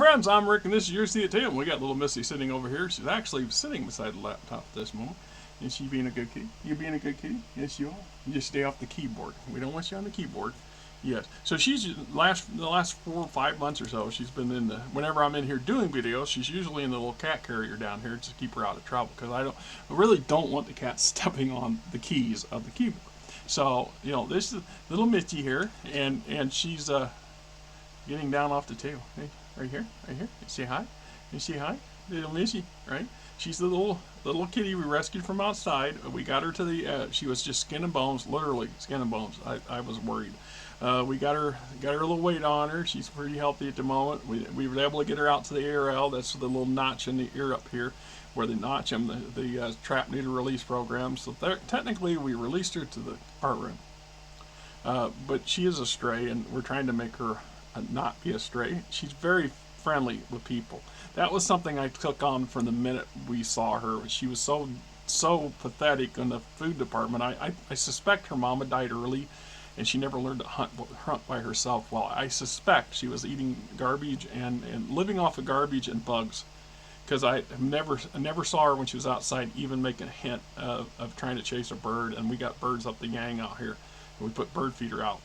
friends, I'm Rick, and this is your Seat Tale. We got little Missy sitting over here. She's actually sitting beside the laptop at this moment. Is she being a good kitty? You being a good kitty? Yes, you are. You just stay off the keyboard. We don't want you on the keyboard. Yes. So she's the last 4 or 5 months or so, she's been in the, whenever I'm in here doing videos, she's usually in the little cat carrier down here to keep her out of trouble, because I really don't want the cat stepping on the keys of the keyboard. So, you know, this is little Mitzi here, and she's getting down off the table. Hey, right here. You say hi. You say hi, little Missy, right? She's the little kitty we rescued from outside. We got her to the. She was just skin and bones, literally skin and bones. I was worried. We got her a little weight on her. She's pretty healthy at the moment. We were able to get her out to the ARL. That's the little notch in the ear up here, where they notch them, the trap neuter release program. So technically, we released her to the part room. But she is a stray, and we're trying to make her not be a stray. She's very friendly with people. That was something I took on from the minute we saw her. She was so pathetic in the food department. I suspect her mama died early, and she never learned to hunt by herself. Well, I suspect she was eating garbage and living off of garbage and bugs, because I never saw her when she was outside even make a hint of trying to chase a bird. And we got birds up the yang out here. We put bird feeder out,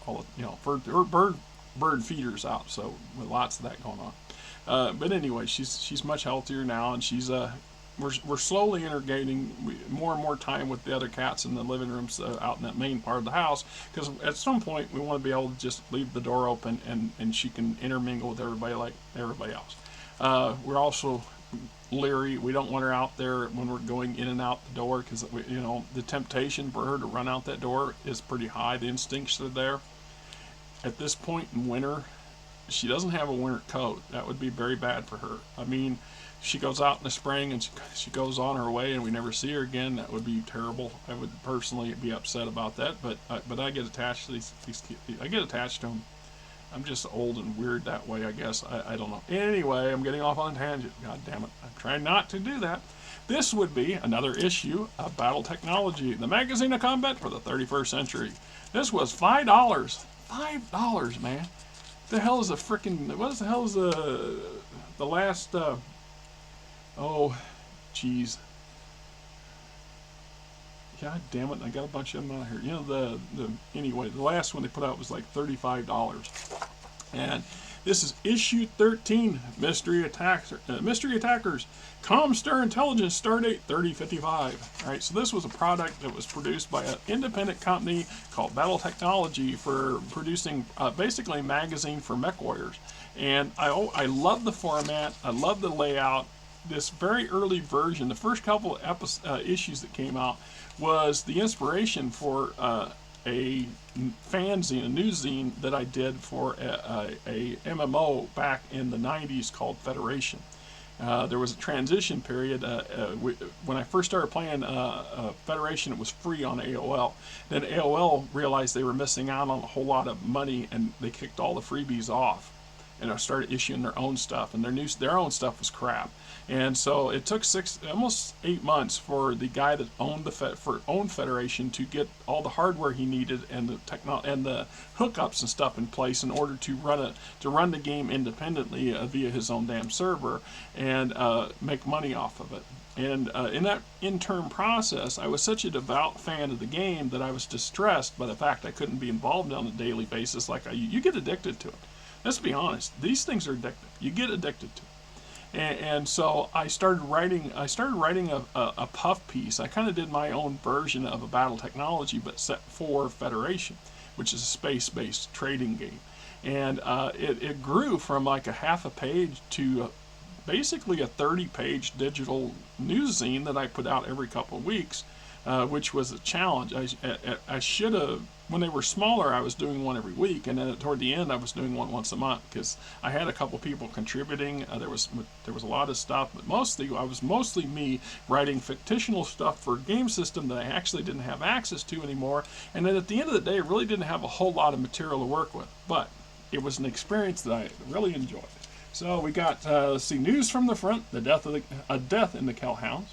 bird feeders out, so with lots of that going on. But anyway, she's much healthier now, and she's we're slowly integrating more and more time with the other cats in the living rooms out in that main part of the house, because at some point we want to be able to just leave the door open and she can intermingle with everybody like everybody else. We're also leery. We don't want her out there when we're going in and out the door, because the temptation for her to run out that door is pretty high. The instincts are there. At this point in winter, she doesn't have a winter coat. That would be very bad for her. I mean, she goes out in the spring and she goes on her way and we never see her again. That would be terrible. I would personally be upset about that. But I get attached to these I get attached to them. I'm just old and weird that way, I guess. I don't know. Anyway, I'm getting off on a tangent. God damn it. I'm trying not to do that. This would be another issue of Battletechnology, the magazine of combat for the 31st century. This was $5. $5, man. The hell is a freaking, what the hell is the last, oh, jeez. God damn it, I got a bunch of them out here. You know, anyway, the last one they put out was like $35. And this is issue 13, Mystery Attackers, Comstar Intelligence, Stardate 3055. All right, so this was a product that was produced by an independent company called BattleTechnology for producing basically a magazine for MechWarriors. And I love the format, I love the layout. This very early version, the first couple of issues that came out, was the inspiration for a fanzine, a news zine that I did for a MMO back in the 90s called Federation. There was a transition period. When I first started playing Federation, it was free on AOL. Then AOL realized they were missing out on a whole lot of money, and they kicked all the freebies off. And I started issuing their own stuff, and their own stuff was crap. And so it took almost 8 months for the guy that owned Federation to get all the hardware he needed and the hookups and stuff in place in order to run the game independently via his own damn server and make money off of it. And in that interim process, I was such a devout fan of the game that I was distressed by the fact I couldn't be involved on a daily basis like you get addicted to it. Let's be honest; these things are addictive. You get addicted to it. And so I started writing a puff piece. I kind of did my own version of a Battletechnology, but set for Federation, which is a space-based trading game. And it grew from like a half a page to basically a 30-page digital news zine that I put out every couple of weeks, which was a challenge. I should have. When they were smaller, I was doing one every week, and then toward the end, I was doing one once a month because I had a couple people contributing. There was a lot of stuff, but I was mostly me writing fictional stuff for a game system that I actually didn't have access to anymore. And then at the end of the day, I really didn't have a whole lot of material to work with, but it was an experience that I really enjoyed. So we got let's see, news from the front: a death in the Kell Hounds.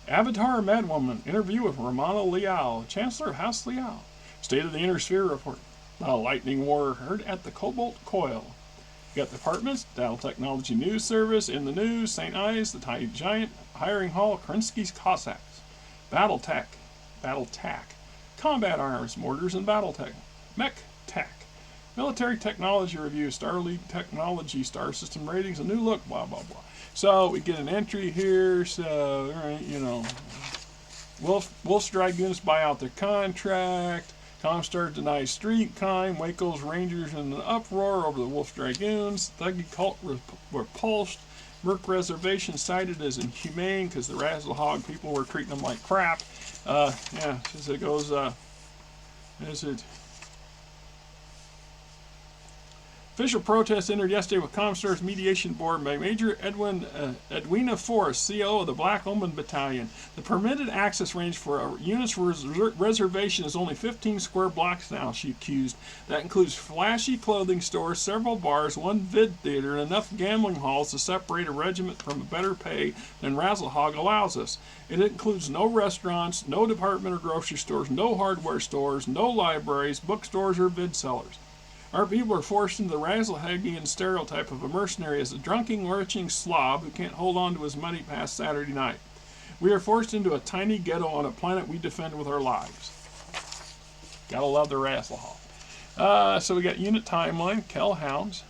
Avatar Madwoman interview with Romano Liao, Chancellor of House Liao. State of the Inner Sphere report. The lightning war heard at the Cobalt Coil. You got departments, BattleTechnology News Service, In the News, St. Ives, the Tiny Giant, Hiring Hall, Krinsky's Cossacks, BattleTech, Combat Arms, Mortars and BattleTech, MechTac, Military Technology Review, Starleague Technology, Star System Ratings, A New Look, blah, blah, blah. So we get an entry here, so, you know, Wolf's Dragoons buy out their contract, Comstar denies street crime, Waco's Rangers in an uproar over the Wolf's Dragoons, Thuggy cult repulsed, Merc Reservation cited as inhumane because the Razzlehog people were treating them like crap. Yeah, as it goes, official protest entered yesterday with Comstar's mediation board by Major Edwina Forrest, CO of the Black Omen Battalion. The permitted access range for a unit's reservation is only 15 square blocks now, she accused. That includes flashy clothing stores, several bars, one vid theater, and enough gambling halls to separate a regiment from a better pay than Razzlehog allows us. It includes no restaurants, no department or grocery stores, no hardware stores, no libraries, bookstores, or vid sellers. Our people are forced into the Razzlehagian stereotype of a mercenary as a drunken, lurching slob who can't hold on to his money past Saturday night. We are forced into a tiny ghetto on a planet we defend with our lives. Gotta love the Razzlehog. So we got unit timeline, Kell Hounds.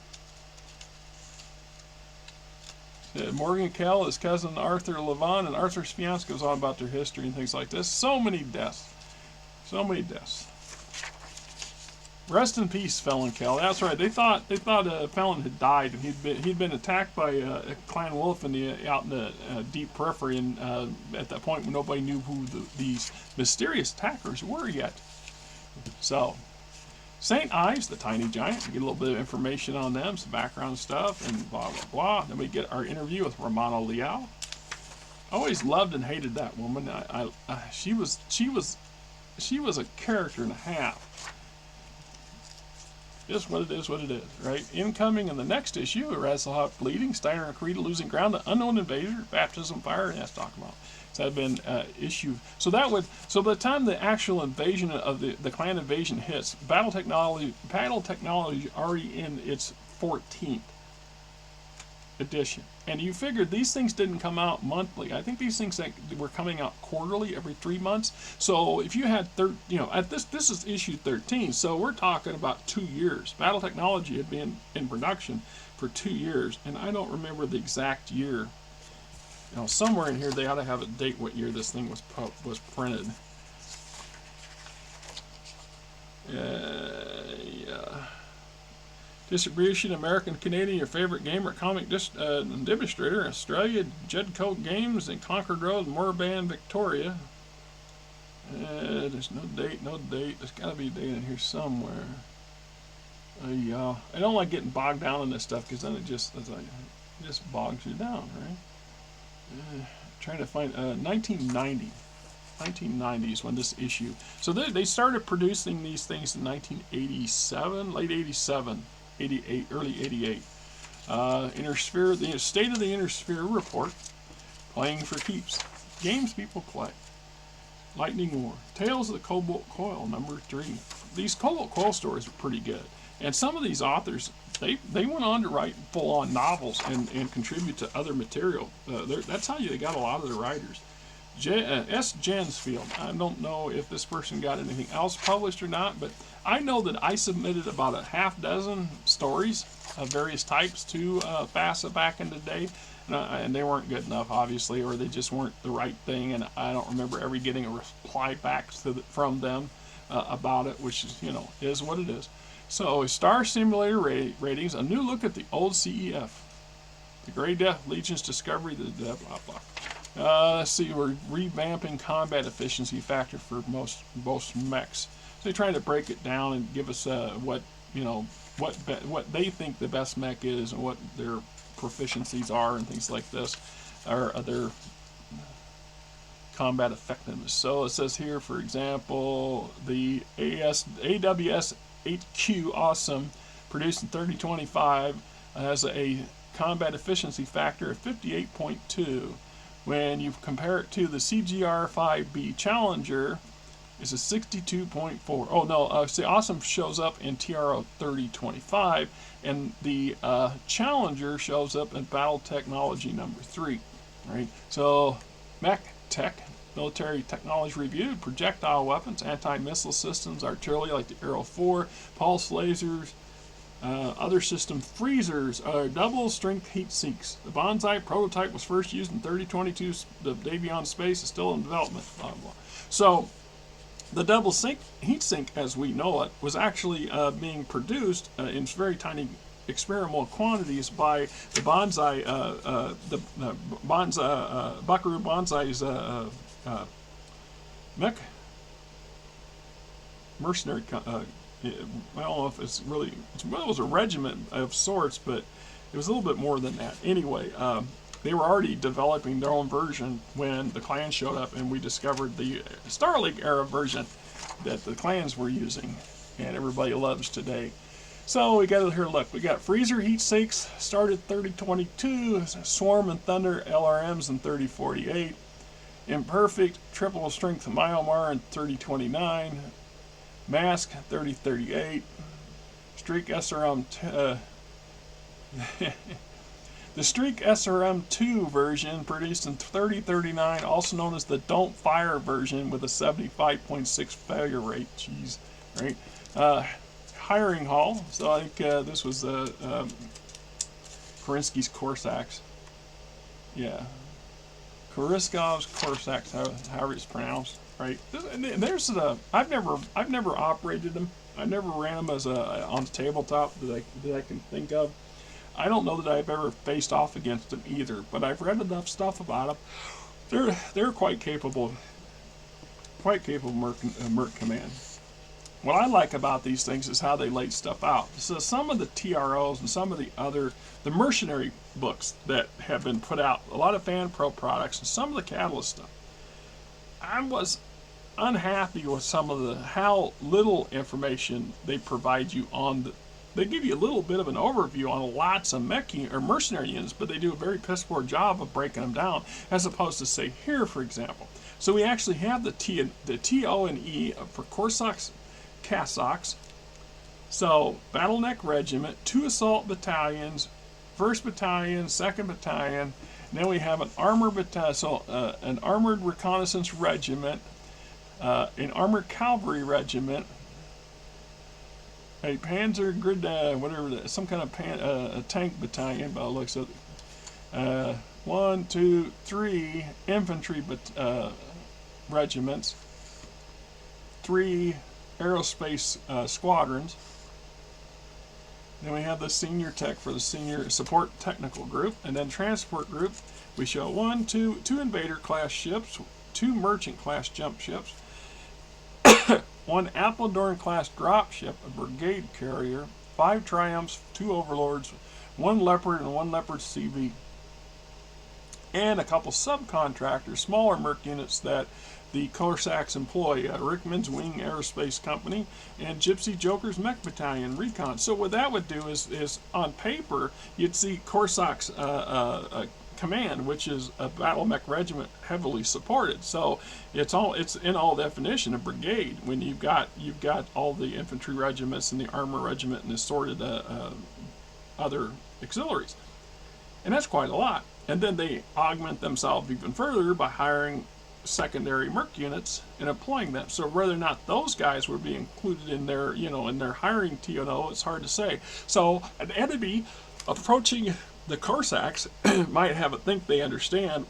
Morgan Kell, his cousin Arthur Levon, and Arthur's fiance goes on about their history and things like this. So many deaths. So many deaths. Rest in peace, Felon Kell. That's right. They thought Felon had died, and he'd been attacked by a clan wolf out in the deep periphery, and at that point when nobody knew who these mysterious attackers were yet. So, St. Ives, the Tiny Giant. We get a little bit of information on them, some background stuff, and blah blah blah. Then we get our interview with Romano Liao. Always loved and hated that woman. She was a character and a half. Just what it is, right? Incoming in the next issue, Razzlehog bleeding, Steiner and Creed losing ground to unknown invader, baptism fire, and that's talking about. So that had been issued. So by the time the actual invasion of the clan invasion hits, BattleTechnology already in its 14th edition. And you figured these things didn't come out monthly. I think these things were coming out quarterly, every 3 months. So if you had, at this is issue 13, so we're talking about 2 years. BattleTechnology had been in production for 2 years, and I don't remember the exact year. Somewhere in here they ought to have a date what year this thing was printed. Yeah. Distribution, American, Canadian, your favorite gamer, comic demonstrator, Australia, Jedco Games, and Concord Road, Moorband, Victoria. There's no date. There's got to be a date in here somewhere. I don't like getting bogged down in this stuff because then it just bogs you down, right? Trying to find 1990. 1990 is when this issue. So they started producing these things in 1987, late 87. 88, early 88. Inner Sphere, the State of the Inner Sphere report. Playing for keeps. Games people play. Lightning War. Tales of the Cobalt Coil, number 3. These Cobalt Coil stories are pretty good. And some of these authors, they went on to write full-on novels and contribute to other material. That's how they got a lot of the writers. S. Jansfield. I don't know if this person got anything else published or not, but I know that I submitted about a half dozen stories of various types to FASA back in the day, and they weren't good enough, obviously, or they just weren't the right thing, and I don't remember ever getting a reply back from them about it, which is, is what it is. So, Star Simulator ratings, a new look at the old CEF. The Grey Death, Legion's Discovery, the blah, blah. Let's see, we're revamping combat efficiency factor for most mechs. So they're trying to break it down and give us what they think the best mech is and what their proficiencies are and things like this, or their combat effectiveness. So it says here, for example, the AWS 8Q Awesome, produced in 3025, has a combat efficiency factor of 58.2. When you compare it to the CGR-5B Challenger, is a 62.4. Oh no, see, Awesome shows up in TRO 3025, and the Challenger shows up in Battletechnology number 3. Right? So, MechTac, military technology reviewed, projectile weapons, anti-missile systems, artillery like the Arrow 4, pulse lasers, other system freezers, double strength heat sinks. The Bonsai prototype was first used in 3022. The day beyond space is still in development. Blah, blah. So the double heat sink, as we know it, was actually being produced in very tiny experimental quantities by the Bonsai, Buckaroo Bonsai's mech mercenary. I don't know if it's really, it was a regiment of sorts, but it was a little bit more than that. Anyway, they were already developing their own version when the clans showed up, and we discovered the Starlink era version that the clans were using and everybody loves today. So we got here, look, we got freezer heat sinks started 3022, Swarm and Thunder LRMs in 3048, Imperfect triple strength Myomar in 3029, Mask 3038, Streak SRM the Streak SRM2 version produced in 3039, also known as the Don't Fire version with a 75.6 failure rate. Jeez, right? Hiring hall. So I think this was Korinsky's Cossacks. Yeah, Khorsakhov's Cossacks, however it's pronounced, right? There's I've never operated them. I never ran them as on the tabletop that I can think of. I don't know that I've ever faced off against them either, but I've read enough stuff about them. They're quite capable merc command. What I like about these things is how they laid stuff out. So some of the TROs and some of the mercenary books that have been put out, a lot of fan pro products and some of the Catalyst stuff, I was unhappy with some of how little information they provide you on they give you a little bit of an overview on lots of mercenary units, but they do a very piss poor job of breaking them down, as opposed to, say, here, for example. So we actually have the TO and E for Cossacks, Cossacks. So, Battlemech Regiment, 2 assault battalions, 1st Battalion, 2nd Battalion, and then we have an armored battalion, so an armored reconnaissance regiment, an armored cavalry regiment, a Panzer grid, whatever, some kind of a tank battalion by the looks of it. 1, 2, 3 infantry regiments, 3 aerospace squadrons. Then we have the senior tech for the senior support technical group, and then transport group. We show 2 invader class ships, 2 merchant class jump ships, 1 Appledorn class drop ship, a brigade carrier, 5 Triumphs, 2 Overlords, 1 Leopard and 1 Leopard CV, and a couple subcontractors, smaller merc units that the Cossacks employ, Rickman's Wing Aerospace Company and Gypsy Joker's Mech Battalion Recon. So what that would do is on paper, you'd see Cossacks command, which is a BattleMech regiment heavily supported. So it's in all definition a brigade when you've got all the infantry regiments and the armor regiment and assorted other auxiliaries, and that's quite a lot. And then they augment themselves even further by hiring secondary merc units and employing them. So whether or not those guys would be included in their in their hiring TNO, it's hard to say. So an enemy approaching the Cossacks might think they understand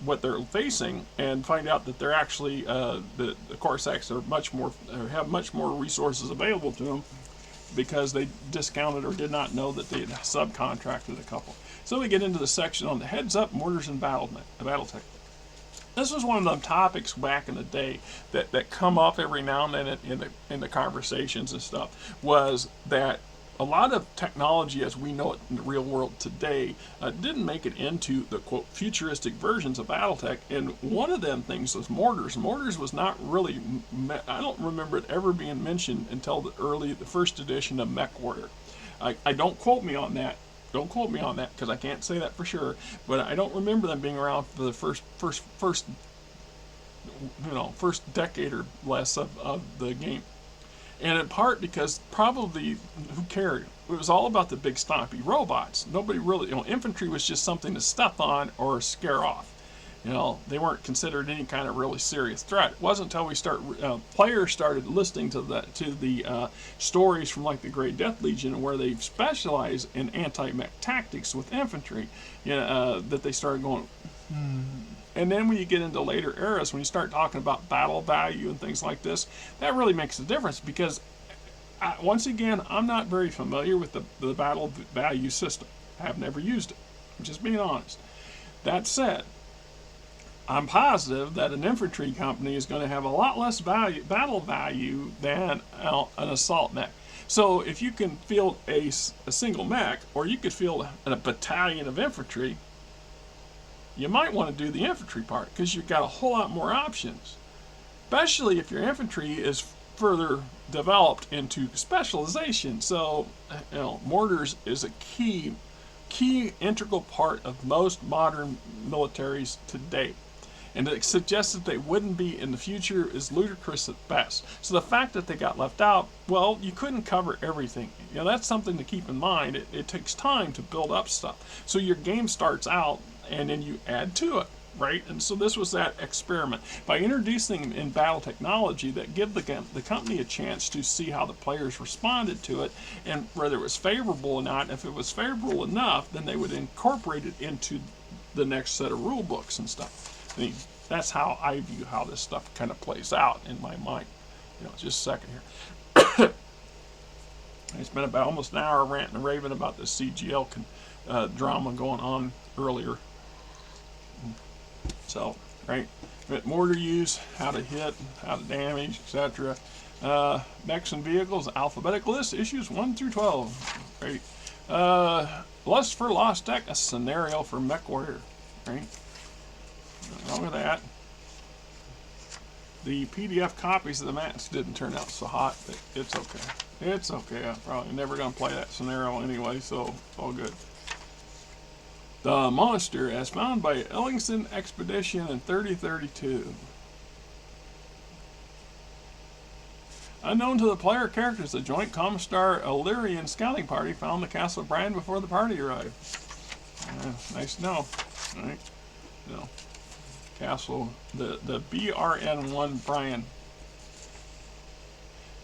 what they're facing, and find out that they're actually the Cossacks are have much more resources available to them, because they discounted or did not know that they had subcontracted a couple. So we get into the section on the heads up mortars and BattleTech. This was one of them topics back in the day that come up every now and then in the conversations and stuff, was that a lot of technology as we know it in the real world today didn't make it into the, quote, futuristic versions of BattleTech, and one of them things was mortars. Mortars was not really, I don't remember it ever being mentioned until the first edition of MechWarrior. I don't quote me on that. Don't quote me on that, because I can't say that for sure, but I don't remember them being around for the first first decade or less of the game. And in part because probably, who cared? It was all about the big stompy robots. Nobody really, infantry was just something to step on or scare off. They weren't considered any kind of really serious threat. It wasn't until players started listening to the stories from like the Great Death Legion, where they specialize in anti-mech tactics with infantry, that they started going, And then when you get into later eras, when you start talking about battle value and things like this, that really makes a difference, because once again, I'm not very familiar with the battle value system. I've never used it. I'm just being honest. That said, I'm positive that an infantry company is going to have a lot less battle value than an assault mech. So if you can field a single mech, or you could field a battalion of infantry, you might want to do the infantry part, because you've got a whole lot more options. Especially if your infantry is further developed into specialization. So, mortars is a key integral part of most modern militaries today. And to suggest that they wouldn't be in the future is ludicrous at best. So the fact that they got left out, well, you couldn't cover everything. That's something to keep in mind. It takes time to build up stuff. So your game starts out, and then you add to it, right? And so this was that experiment. By introducing them in Battletechnology, that give the company a chance to see how the players responded to it, and whether it was favorable or not. If it was favorable enough, then they would incorporate it into the next set of rule books and stuff. I mean, that's how I view how this stuff kind of plays out in my mind. Just a second here. I spent about almost an hour ranting and raving about the CGL drama going on earlier. So, right, mortar use, how to hit, how to damage, etc. Mechs and vehicles, alphabetic list, issues 1 through 12. Right. Lust for Lostech, a scenario for MechWarrior. Right. Nothing wrong with that. The PDF copies of the maps didn't turn out so hot, but it's okay. It's okay. I'm probably never going to play that scenario anyway, so all good. The Monster, as found by Ellingsen Expedition in 3032. Unknown to the player characters, the joint Commissar Illyrian scouting party found the Castle of Brian before the party arrived. Nice to know. All right. Castle, the BRN-1 Brian.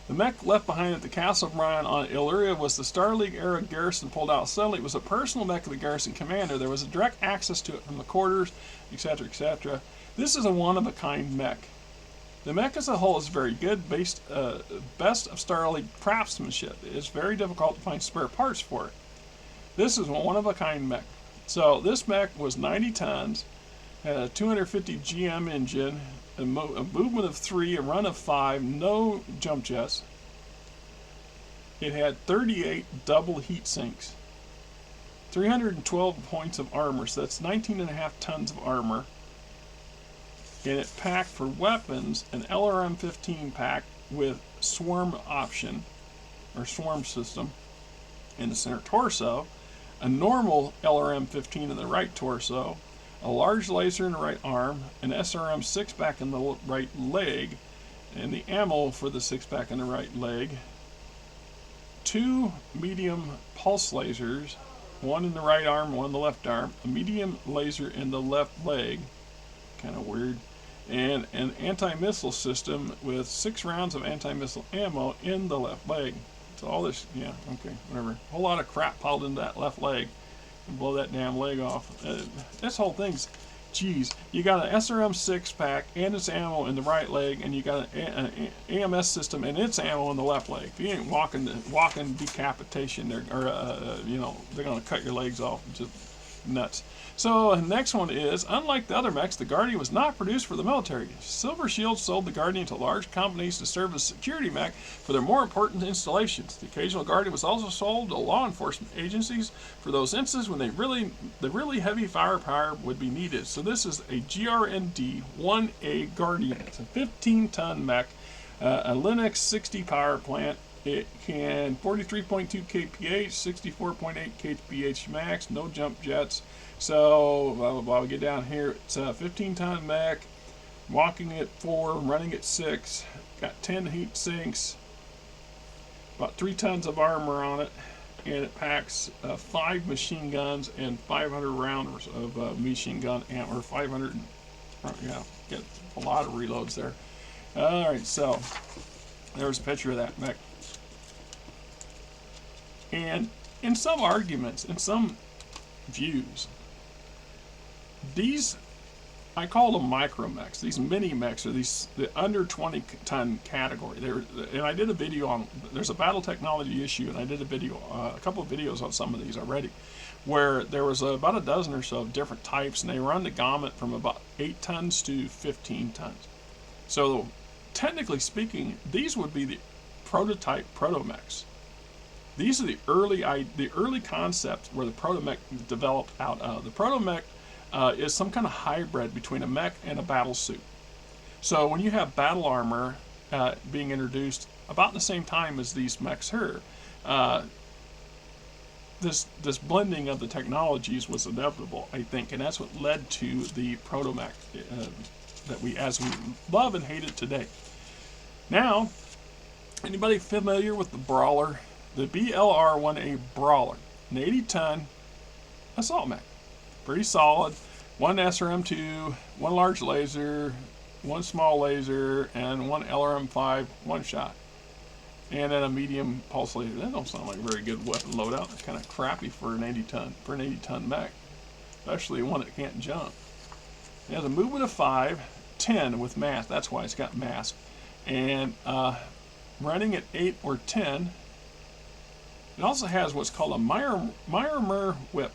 The mech left behind at the Castle of Brian on Illyria was the Star League era garrison pulled out suddenly. It was a personal mech of the garrison commander. There was a direct access to it from the quarters, etc., etc. This is a one-of-a-kind mech. The mech as a whole is very good, best of Star League craftsmanship. It's very difficult to find spare parts for it. This is a one-of-a-kind mech. So this mech was 90 tons, had a 250 GM engine, a movement of 3, a run of 5, no jump jets. It had 38 double heat sinks, 312 points of armor, so that's 19.5 tons of armor. And it packed for weapons an LRM-15 pack with swarm option, or swarm system, in the center torso, a normal LRM-15 in the right torso, a large laser in the right arm, an SRM 6-pack in the right leg, and the ammo for the 6-pack in the right leg, 2 medium pulse lasers, one in the right arm, one in the left arm, a medium laser in the left leg, kind of weird, and an anti-missile system with 6 rounds of anti-missile ammo in the left leg. So all this, yeah, okay, whatever. A whole lot of crap piled into that left leg. Blow that damn leg off. This whole thing's, geez, you got an SRM 6-pack and its ammo in the right leg, and you got an AMS system and its ammo in the left leg. If you ain't walking decapitation, they're gonna cut your legs off. Just nuts. So the next one is, unlike the other mechs, the Guardian was not produced for the military. Silver Shield sold the Guardian to large companies to serve as security mech for their more important installations. The occasional Guardian was also sold to law enforcement agencies for those instances when the really heavy firepower would be needed. So this is a GRND 1A Guardian. It's a 15-ton mech, a Linux 60 power plant. It can 43.2 kph, 64.8 kph max, no jump jets. So, blah, blah, blah, we get down here. It's a 15-ton mech. walking at 4, running at 6, got 10 heat sinks, about 3 tons of armor on it, and it packs 5 machine guns and 500 rounds of machine gun ammo, or 500, yeah, get a lot of reloads there. Alright, so there's a picture of that mech. And in some arguments, in some views, these, I call them micro mechs. These mini mechs are the under 20 ton category. And I did a video on, there's a BattleTechnology issue, and I did a video, a couple of videos on some of these already, where there was about a dozen or so of different types, and they run the gamut from about 8 tons to 15 tons. So technically speaking, these would be the prototype proto-mechs. These are the early concepts where the proto-mech developed out of. The proto-mech is some kind of hybrid between a mech and a battle suit. So when you have battle armor being introduced about the same time as these mechs here, this blending of the technologies was inevitable, I think, and that's what led to the proto-mech that we love and hate it today. Now, anybody familiar with the Brawler? The BLR-1A Brawler, an 80-ton assault mech. Pretty solid. 1 SRM-2, 1 large laser, 1 small laser, and 1 LRM-5 one-shot. And then a medium pulse laser. That don't sound like a very good weapon loadout. It's kind of crappy for an 80-ton mech, especially one that can't jump. It has a movement of 5, 10 with mass. That's why it's got mass. And running at 8 or 10. It also has what's called a Myrmir whip.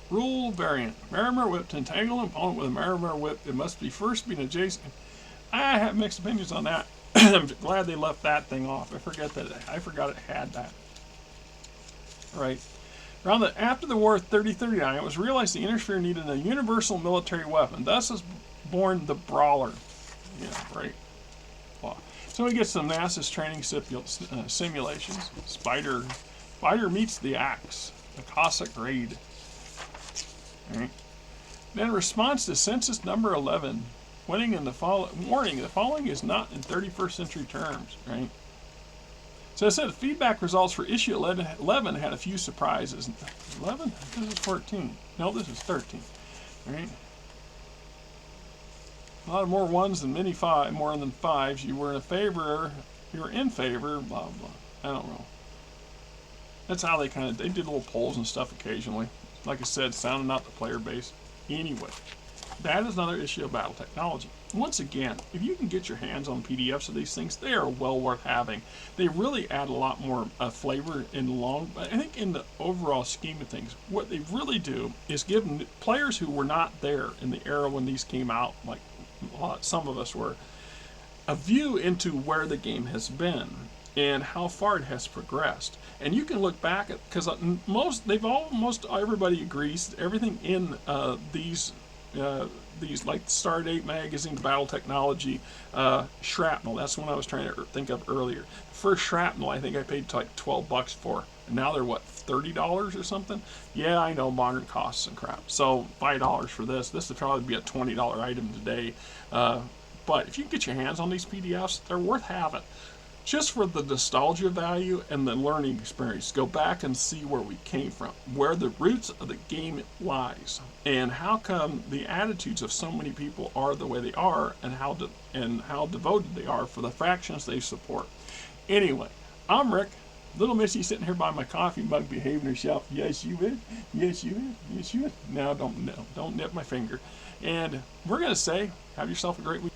Rule variant. Myrmir whip. To entangle an opponent with a Myrmir whip, it must be first be adjacent. I have mixed opinions on that. I'm glad they left that thing off. I forgot it had that. Right. After the war of 3039, it was realized the Intersphere needed a universal military weapon. Thus was born the Brawler. Yeah, right. Well, so we get some NASA's training simulations. Spider meets the Axe. The Cossack Raid. Right. Then in response to Census number 11, warning, the following is not in 31st century terms. Right. So I said feedback results for issue 11 had a few surprises. 11? This is 14. No, this is 13. Right. A lot of more ones than more than 5s. You were in favor, blah, blah. I don't know. That's how they did little polls and stuff occasionally. Like I said, sounding out the player base. Anyway, that is another issue of BattleTechnology. Once again, if you can get your hands on PDFs of these things, they are well worth having. They really add a lot more flavor in the I think in the overall scheme of things, what they really do is give players who were not there in the era when these came out, like some of us were, a view into where the game has been and how far it has progressed. And you can look back at, because almost everybody agrees everything in these like Stardate magazine, Battletechnology, Shrapnel. That's the one I was trying to think of earlier. The first Shrapnel, I think I paid like $12 for. And now they're what, $30 or something? Yeah, I know, modern costs and crap. So $5 for this. This would probably be a $20 item today. But if you can get your hands on these PDFs, they're worth having. Just for the nostalgia value and the learning experience. Go back and see where we came from, where the roots of the game lies, and how come the attitudes of so many people are the way they are, and how devoted they are for the factions they support. Anyway, I'm Rick. Little Missy sitting here by my coffee mug behaving herself. Yes, you would. Yes, you would. Yes, you would. No, don't nip my finger. And we're going to say, have yourself a great week.